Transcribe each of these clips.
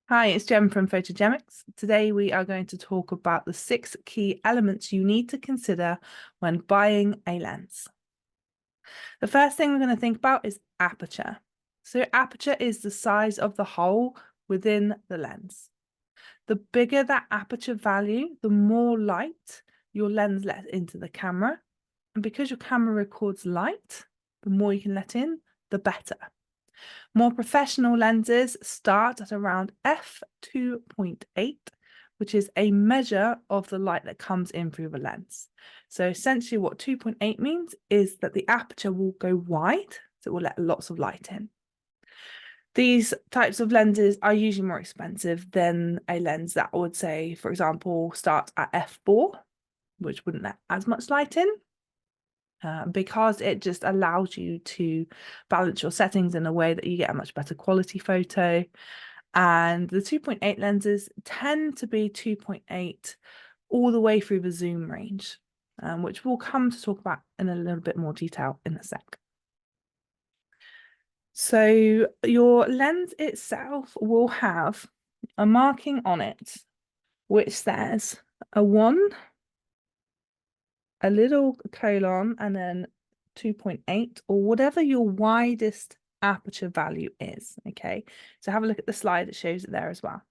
Hi, it's Jem from Photogenics. Today we are going to talk about the 6 key elements you need to consider when buying a lens. The first thing we're going to think about is aperture. So aperture is the size of the hole within the lens. The bigger that aperture value, the more light your lens lets into the camera. And because your camera records light, the more you can let in, the better. More professional lenses start at around f2.8, which is a measure of the light that comes in through the lens. So essentially what 2.8 means is that the aperture will go wide, so it will let lots of light in. These types of lenses are usually more expensive than a lens that would say, for example, start at f4, which wouldn't let as much light in. Because it just allows you to balance your settings in a way that you get a much better quality photo. And the 2.8 lenses tend to be 2.8 all the way through the zoom range, which we'll come to talk about in a little bit more detail in a sec. So your lens itself will have a marking on it which says a 1, a little colon, and then 2.8, or whatever your widest aperture value is. Okay, so have a look at the slide, it shows it there as well.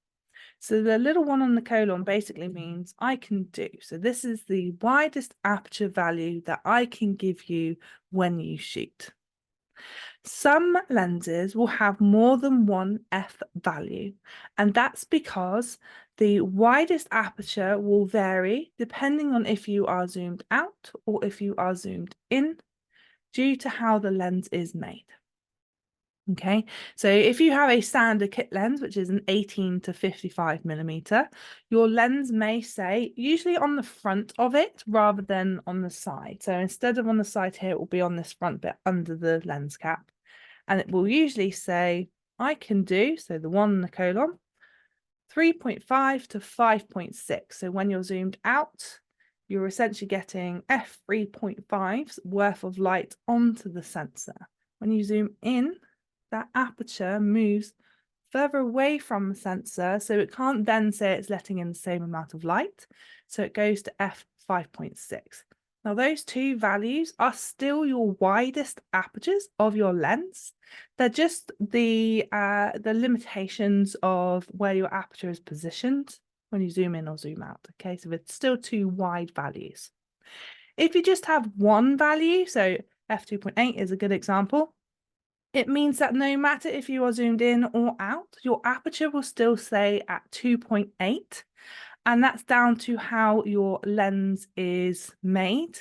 So the little one on the colon basically means I can do. So this is the widest aperture value that I can give you when you shoot. Some lenses will have more than one f value, and that's because the widest aperture will vary depending on if you are zoomed out or if you are zoomed in, due to how the lens is made. Okay, so if you have a standard kit lens, which is an 18 to 55 millimeter, your lens may say, usually on the front of it rather than on the side. So instead of on the side here, it will be on this front bit under the lens cap. And it will usually say, I can do, so the 1 in the colon, 3.5 to 5.6. So when you're zoomed out, you're essentially getting f3.5's worth of light onto the sensor. When you zoom in, that aperture moves further away from the sensor, so it can't then say it's letting in the same amount of light. So it goes to f5.6. Now, those two values are still your widest apertures of your lens. They're just the limitations of where your aperture is positioned when you zoom in or zoom out. Okay, so it's still two wide values. If you just have one value, so f2.8 is a good example, it means that no matter if you are zoomed in or out, your aperture will still stay at 2.8. And that's down to how your lens is made.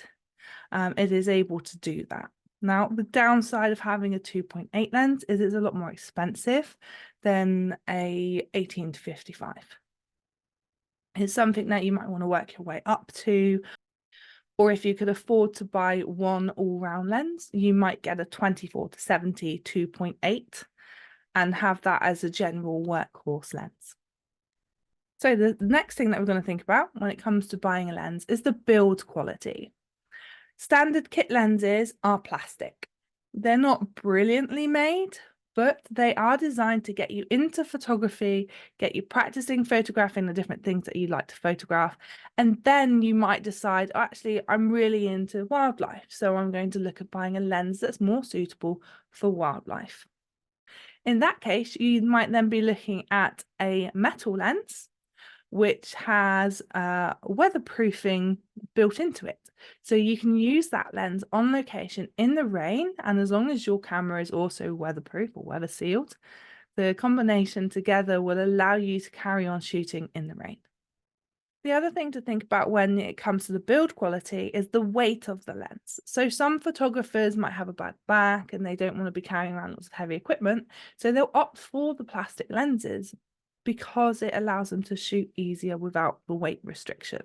It is able to do that. Now, the downside of having a 2.8 lens is it's a lot more expensive than a 18 to 55. It's something that you might want to work your way up to. Or if you could afford to buy one all-round lens, you might get a 24 to 70 2.8 and have that as a general workhorse lens. So the next thing that we're going to think about when it comes to buying a lens is the build quality. Standard kit lenses are plastic. They're not brilliantly made, but they are designed to get you into photography, get you practicing photographing the different things that you like to photograph. And then you might decide, oh, actually, I'm really into wildlife, so I'm going to look at buying a lens that's more suitable for wildlife. In that case, you might then be looking at a metal lens, which has weatherproofing built into it. So you can use that lens on location in the rain, and as long as your camera is also weatherproof or weather sealed, the combination together will allow you to carry on shooting in the rain. The other thing to think about when it comes to the build quality is the weight of the lens. So some photographers might have a bad back and they don't want to be carrying around lots of heavy equipment, so they'll opt for the plastic lenses because it allows them to shoot easier without the weight restriction.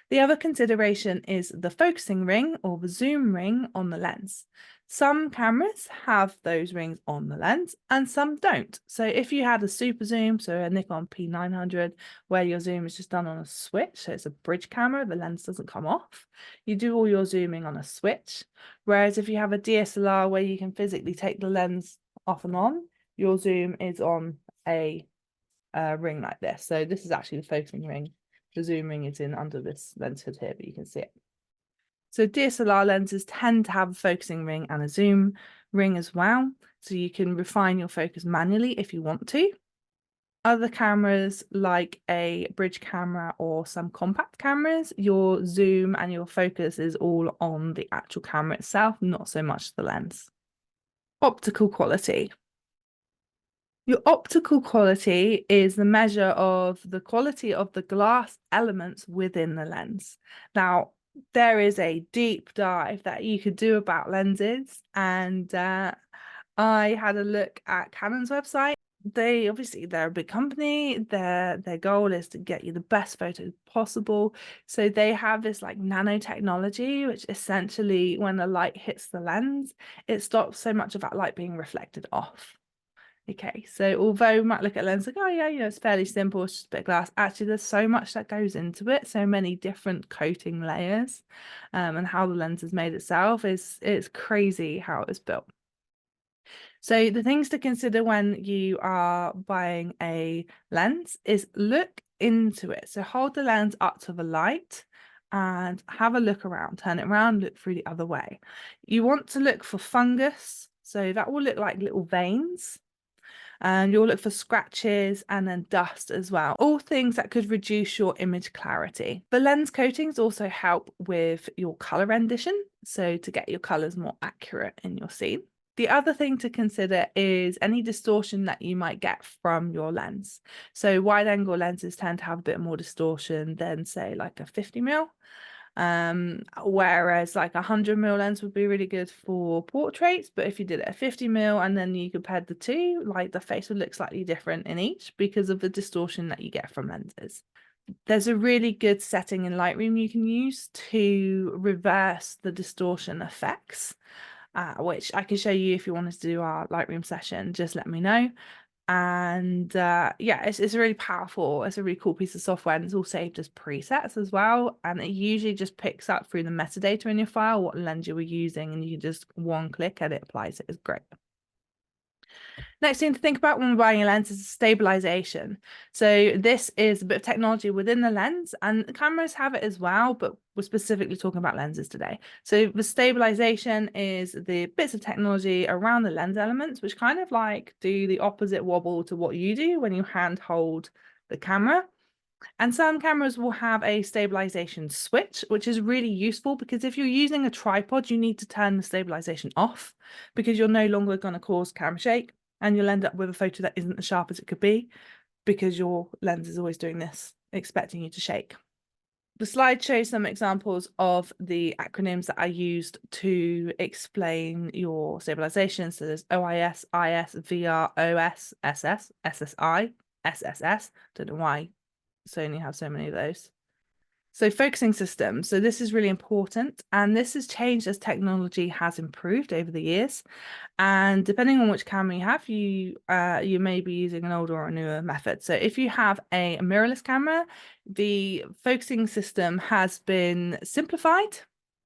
The other consideration is the focusing ring or the zoom ring on the lens. Some cameras have those rings on the lens and some don't. So if you had a super zoom, so a Nikon P900, where your zoom is just done on a switch, so it's a bridge camera, the lens doesn't come off, you do all your zooming on a switch. Whereas if you have a DSLR where you can physically take the lens off and on, your zoom is on a ring like this. So this is actually the focusing ring. The zoom ring is in under this lens hood here, but you can see it. So DSLR lenses tend to have a focusing ring and a zoom ring as well. So you can refine your focus manually if you want to. Other cameras like a bridge camera or some compact cameras, your zoom and your focus is all on the actual camera itself, not so much the lens. Optical quality. Your optical quality is the measure of the quality of the glass elements within the lens. Now, there is a deep dive that you could do about lenses, and I had a look at Canon's website. They're a big company. Their goal is to get you the best photos possible. So they have this like nanotechnology, which essentially when the light hits the lens, it stops so much of that light being reflected off. Okay, so although you might look at a lens like, oh yeah, it's fairly simple, it's just a bit of glass. Actually, there's so much that goes into it, so many different coating layers, and how the lens is made itself it's crazy how it's built. So the things to consider when you are buying a lens is look into it. So hold the lens up to the light and have a look around, turn it around, look through the other way. You want to look for fungus, so that will look like little veins. And you'll look for scratches and then dust as well, all things that could reduce your image clarity. The lens coatings also help with your color rendition, so to get your colors more accurate in your scene. The other thing to consider is any distortion that you might get from your lens. So wide angle lenses tend to have a bit more distortion than say like a 50mm. Whereas like 100mm lens would be really good for portraits, but if you did it at 50mm and then you compared the two, like the face would look slightly different in each because of the distortion that you get from lenses. There's a really good setting in Lightroom you can use to reverse the distortion effects, which I can show you if you wanted to do our Lightroom session, just let me know. And yeah, it's really powerful. It's a really cool piece of software, and it's all saved as presets as well. And it usually just picks up through the metadata in your file what lens you were using, and you can just one click and it applies it. It's great. Next thing to think about when we're buying a lens is stabilization. So this is a bit of technology within the lens, and cameras have it as well, but we're specifically talking about lenses today. So the stabilization is the bits of technology around the lens elements, which kind of like do the opposite wobble to what you do when you hand hold the camera. And some cameras will have a stabilization switch, which is really useful because if you're using a tripod, you need to turn the stabilization off because you're no longer going to cause camera shake, and you'll end up with a photo that isn't as sharp as it could be because your lens is always doing this, expecting you to shake. The slide shows some examples of the acronyms that I used to explain your stabilization. So there's OIS, IS, VR, OS, SS, SSI, SSS. Don't know why Sony have so many of those. So focusing systems. So this is really important, and this has changed as technology has improved over the years. And depending on which camera you have, you may be using an older or a newer method. So if you have a mirrorless camera, the focusing system has been simplified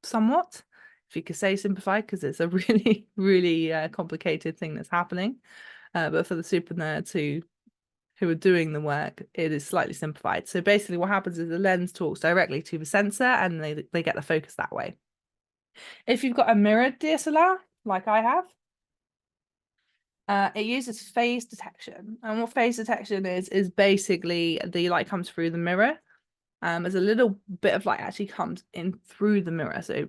somewhat, if you could say simplified, because it's a really, really complicated thing that's happening. But for the super nerds who are doing the work, it is slightly simplified. So basically what happens is the lens talks directly to the sensor and they get the focus that way. If you've got a mirrored DSLR, like I have, it uses phase detection. And what phase detection is basically the light comes through the mirror. There's a little bit of light actually comes in through the mirror. So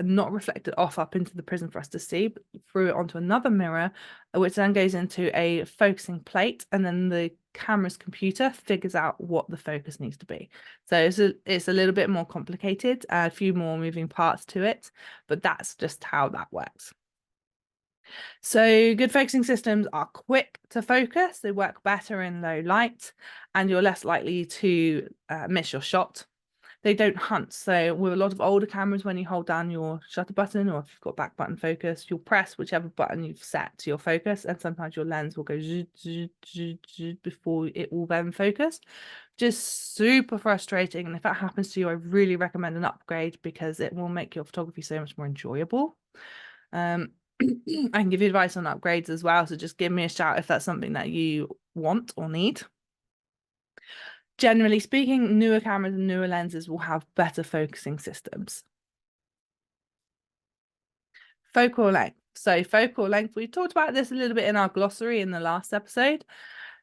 not reflected off up into the prism for us to see, but through it onto another mirror, which then goes into a focusing plate, and then the camera's computer figures out what the focus needs to be. So it's a little bit more complicated, a few more moving parts to it, but that's just how that works. So good focusing systems are quick to focus, they work better in low light, and you're less likely to miss your shot. They don't hunt. So with a lot of older cameras, when you hold down your shutter button, or if you've got back button focus, you'll press whichever button you've set to your focus, and sometimes your lens will go before it will then focus. Just super frustrating. And if that happens to you, I really recommend an upgrade because it will make your photography so much more enjoyable. I can give you advice on upgrades as well, so just give me a shout if that's something that you want or need. Generally speaking, newer cameras and newer lenses will have better focusing systems. Focal length. So focal length, we talked about this a little bit in our glossary in the last episode,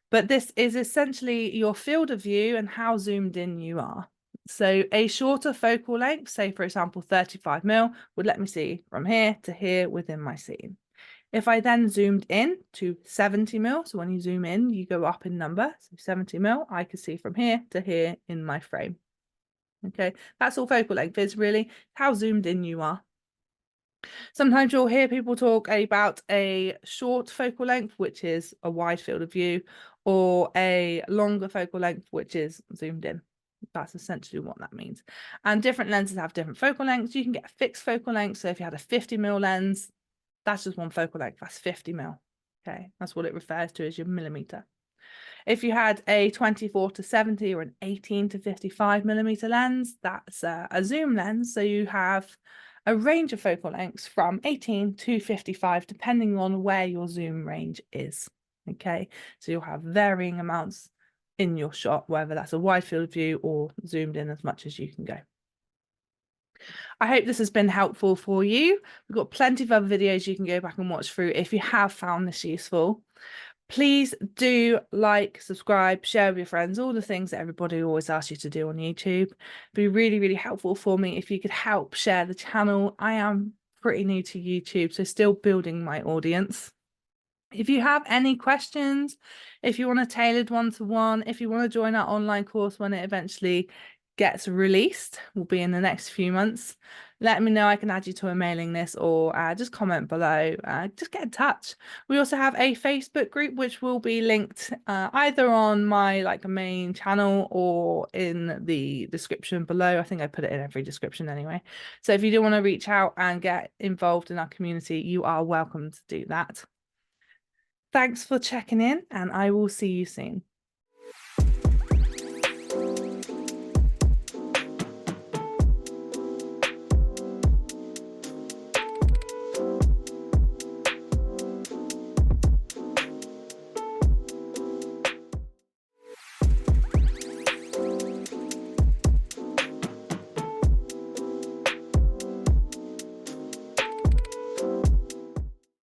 but this is essentially your field of view and how zoomed in you are. So a shorter focal length, say for example 35mm, would let me see from here to here within my scene. If I then zoomed in to 70mm, so when you zoom in, you go up in number, so 70mm, I could see from here to here in my frame. Okay, that's all focal length is really, how zoomed in you are. Sometimes you'll hear people talk about a short focal length, which is a wide field of view, or a longer focal length, which is zoomed in. That's essentially what that means. And different lenses have different focal lengths. You can get a fixed focal length. So if you had a 50mm lens, that's just one focal length. That's 50mm. Okay, that's what it refers to as your millimeter. If you had a 24 to 70 or an 18 to 55mm lens, that's a zoom lens. So you have a range of focal lengths from 18 to 55, depending on where your zoom range is. Okay, so you'll have varying amounts in your shot, whether that's a wide field of view or zoomed in as much as you can go. I hope this has been helpful for you. We've got plenty of other videos you can go back and watch through if you have found this useful. Please do like, subscribe, share with your friends, all the things that everybody always asks you to do on YouTube. It'd be really, really helpful for me if you could help share the channel. I am pretty new to YouTube, so still building my audience. If you have any questions, if you want a tailored one-to-one, if you want to join our online course when it eventually gets released, will be in the next few months, let me know. I can add you to a mailing list, or just comment below. Just get in touch. We also have a Facebook group which will be linked either on my main channel or in the description below. I think I put it in every description anyway. So if you do want to reach out and get involved in our community, you are welcome to do that. Thanks for checking in, and I will see you soon.